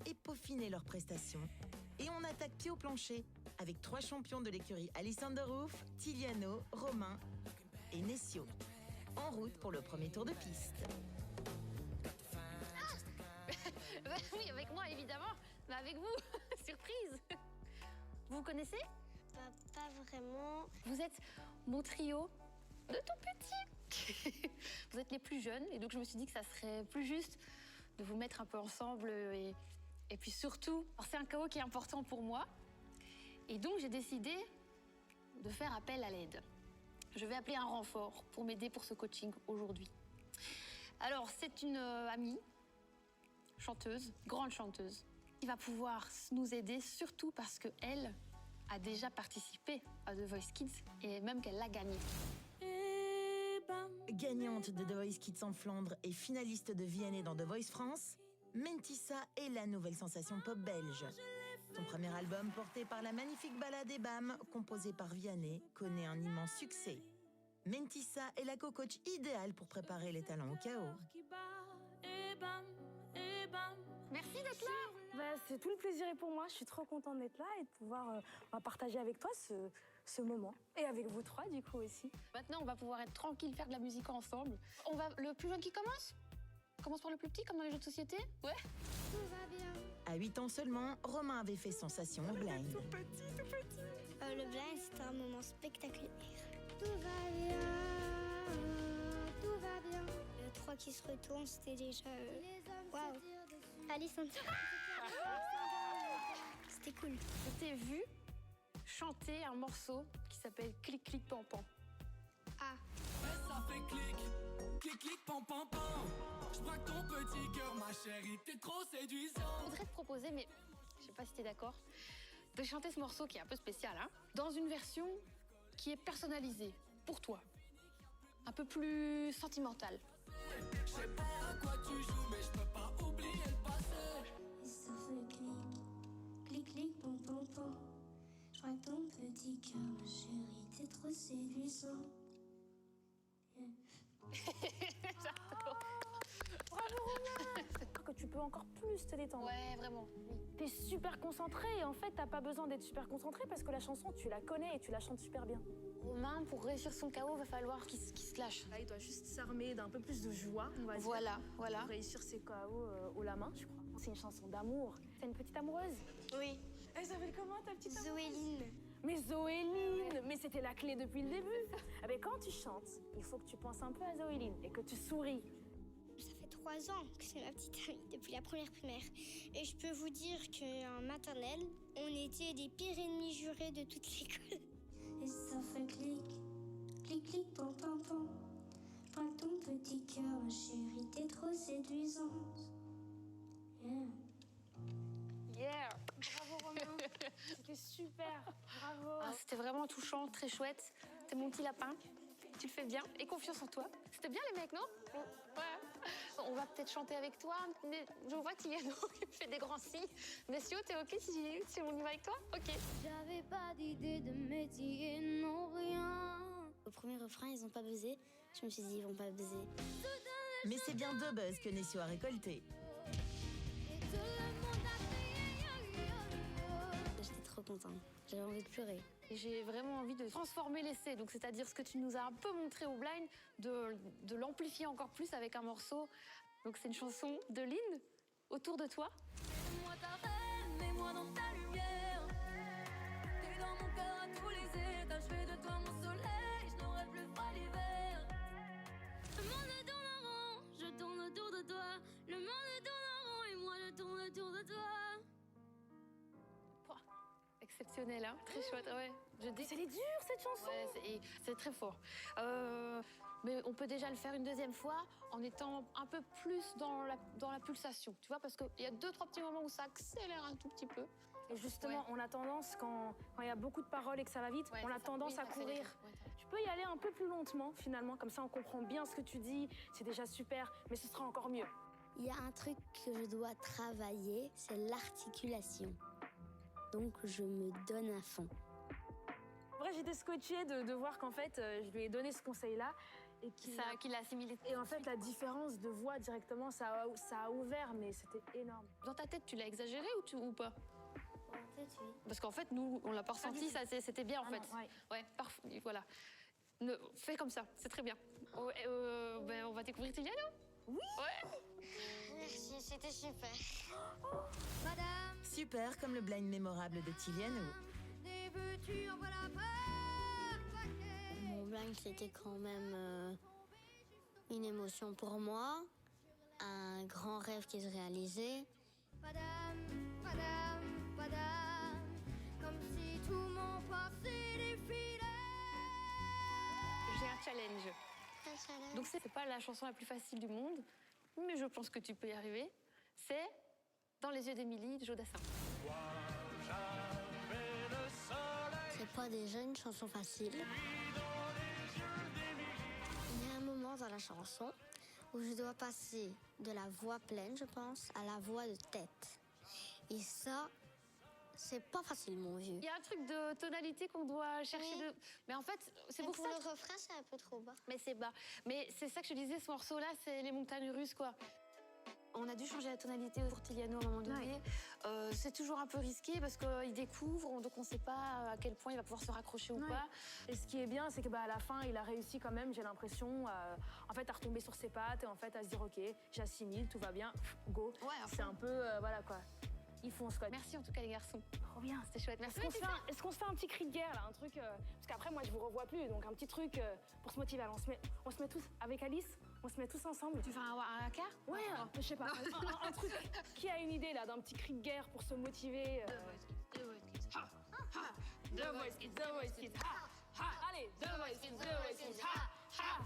et peaufiner leurs prestations. Et on attaque pied au plancher avec 3 champions de l'écurie Alessandro Ruff, Tiliano, Romain et Nessio. En route pour le premier tour de piste. Oui, avec moi, évidemment. Mais avec vous, surprise. Vous vous connaissez? Pas vraiment. Vous êtes mon trio de tout petit. Vous êtes les plus jeunes, et donc je me suis dit que ça serait plus juste de vous mettre un peu ensemble. Et puis surtout, c'est un KO qui est important pour moi. Et donc j'ai décidé de faire appel à l'aide. Je vais appeler un renfort pour m'aider pour ce coaching aujourd'hui. Alors, c'est une amie, chanteuse, grande chanteuse, qui va pouvoir nous aider, surtout parce qu'elle a déjà participé à The Voice Kids et même qu'elle l'a gagné. Gagnante de The Voice Kids en Flandre et finaliste de VNA dans The Voice France, Mentissa est la nouvelle sensation pop belge. Son premier album, porté par la magnifique ballade Ebam, composée par Vianney, connaît un immense succès. Mentissa est la co-coach idéale pour préparer les talents au chaos. Merci d'être là. C'est tout le plaisir est pour moi. Je suis trop contente d'être là et de pouvoir partager avec toi ce moment. Et avec vous trois, du coup, aussi. Maintenant, on va pouvoir être tranquille, faire de la musique ensemble. Le plus jeune qui commence? On commence par le plus petit, comme dans les jeux de société? Ouais. Tout va bien. À 8 ans seulement, Romain avait fait sensation au blind. Tout petit. Le blind, c'était un moment spectaculaire. Tout va bien, tout va bien. Le 3 qui se retourne, c'était déjà... Waouh. Alessandro. C'était cool. Je t'ai vu chanter un morceau qui s'appelle Clic, clic, pan, pan. Ah. Ça fait clic, clic, clic, pan, pan, pan. Je braque ton petit cœur, ma chérie, t'es trop Je séduisante. voudrais te proposer, mais je sais pas si t'es d'accord, de chanter ce morceau qui est un peu spécial, hein, dans une version qui est personnalisée, pour toi. Un peu plus sentimentale. Je sais pas à quoi tu joues, mais je peux pas oublier le passé. Et ça fait clic, clic, clic, pom, pom, pom. Je crois que ton petit cœur, ma chérie, t'es trop séduisant. Que tu peux encore plus te détendre. Ouais, vraiment. T'es super concentré et en fait, t'as pas besoin d'être super concentré parce que la chanson, tu la connais et tu la chantes super bien. Romain, pour réussir son KO, va falloir qu'il se lâche. Là, il doit juste s'armer d'un peu plus de joie, on va dire. Voilà. Pour réussir ses KO haut la main, je crois. C'est une chanson d'amour. C'est une petite amoureuse. Oui. Elle s'appelle comment, ta petite amoureuse? Zoéline. Mais Zoéline, mais c'était la clé depuis le début. Ah ben, quand tu chantes, il faut que tu penses un peu à Zoéline et que tu souris. Ça fait 3 ans que c'est ma petite amie, depuis la première primaire. Et je peux vous dire qu'en maternelle, on était les pires ennemis jurés de toute l'école. Et ça fait clic, clic, clic, pom, pom, pom. Je crois que ton petit cœur, ma chérie, t'es trop séduisante. Yeah. Bravo Romain, c'était super, bravo. Ah, c'était vraiment touchant, très chouette. T'es mon petit lapin, tu le fais bien et confiance en toi. C'était bien les mecs, non? Ouais. On va peut-être chanter avec toi, mais je vois Tiliano qui me fait des grands signes. Nessio, t'es ok si on y va avec toi? Ok. J'avais pas d'idée de métier, non rien. Au premier refrain, ils ont pas buzzé. Je me suis dit, ils vont pas buzzer. Mais c'est bien 2 buzz que Nessio a récolté. J'étais trop contente. J'avais envie de pleurer. Et j'ai vraiment envie de transformer l'essai, donc c'est-à-dire ce que tu nous as un peu montré au blind, de l'amplifier encore plus avec un morceau. Donc c'est une chanson de Lynn, Autour de toi. Mets-moi ta reine, mets-moi dans ta lumière. T'es dans mon cœur à tous les étages. Je fais de toi mon soleil, je n'aurai plus froid l'hiver. Le monde tourne en rond, je tourne autour de toi. Le monde tourne en rond et moi je tourne autour de toi. Pouah, exceptionnel, hein, très chouette, ouais. Elle est dure cette chanson. Ouais, c'est très fort. Mais on peut déjà le faire une deuxième fois en étant un peu plus dans la pulsation, tu vois, parce qu'il y a 2-3 petits moments où ça accélère un tout petit peu. Et justement, on a tendance, quand il y a beaucoup de paroles et que ça va vite, Ouais, on a c'est ça. tendance Oui, à accélérer. courir. Ouais, Tu peux y aller un peu plus lentement, finalement, comme ça on comprend bien ce que tu dis, c'est déjà super, mais ce sera encore mieux. Il y a un truc que je dois travailler, c'est l'articulation. Donc, je me donne à fond. En vrai, j'étais scotchée de voir qu'en fait, je lui ai donné ce conseil-là Et qu'il a assimilé. Et en fait, la différence de voix directement, ça a ouvert, mais c'était énorme. Dans ta tête, tu l'as exagéré ou pas? En fait, oui. Parce qu'en fait, nous, on l'a pas ressenti, ça, c'était bien en fait. Non, ouais. Ouais, parfait, voilà. Fais comme ça, c'est très bien. Ben, on va découvrir Tiliano. Oui. Ouais. Merci, c'était super. Madame, Super comme le blind mémorable de Tiliano. des voitures, voilà pas. Mon blind, c'était quand même une émotion pour moi, un grand rêve qui se réalisait. Madame, comme si tout mon passé défilait. J'ai un challenge. Donc c'est pas la chanson la plus facile du monde, mais je pense que tu peux y arriver. C'est Dans les yeux d'Émilie de Jodassin. C'est pas déjà une chanson facile. Il y a un moment dans la chanson où je dois passer de la voix pleine, je pense, à la voix de tête. Et ça, c'est pas facile, mon vieux. Il y a un truc de tonalité qu'on doit chercher Oui. de... Mais en fait, c'est pour ça... le refrain, c'est un peu trop bas. Mais c'est bas. Mais c'est ça que je disais, ce morceau-là, c'est les montagnes russes, quoi. On a dû changer la tonalité pour Tiliano à un moment donné. C'est toujours un peu risqué parce qu'il découvre, donc on ne sait pas à quel point il va pouvoir se raccrocher ou pas. Et ce qui est bien, c'est que à la fin, il a réussi quand même, j'ai l'impression, en fait, à retomber sur ses pattes et en fait à se dire, ok, j'assimile, tout va bien, go. Ouais, c'est un peu, voilà quoi. Ils fonce quoi. Merci en tout cas les garçons. Trop bien. C'était chouette. Merci. Est-ce qu'on se fait un petit cri de guerre là, un truc parce qu'après moi je vous revois plus, donc un petit truc pour se motiver. Alors, on se met tous avec Alice, on se met tous ensemble. Tu fais un quart? Ouais, je sais pas, un truc. Qui a une idée là d'un petit cri de guerre pour se motiver? The Voice Kids. Allez, The Voice Kids, ha, ha.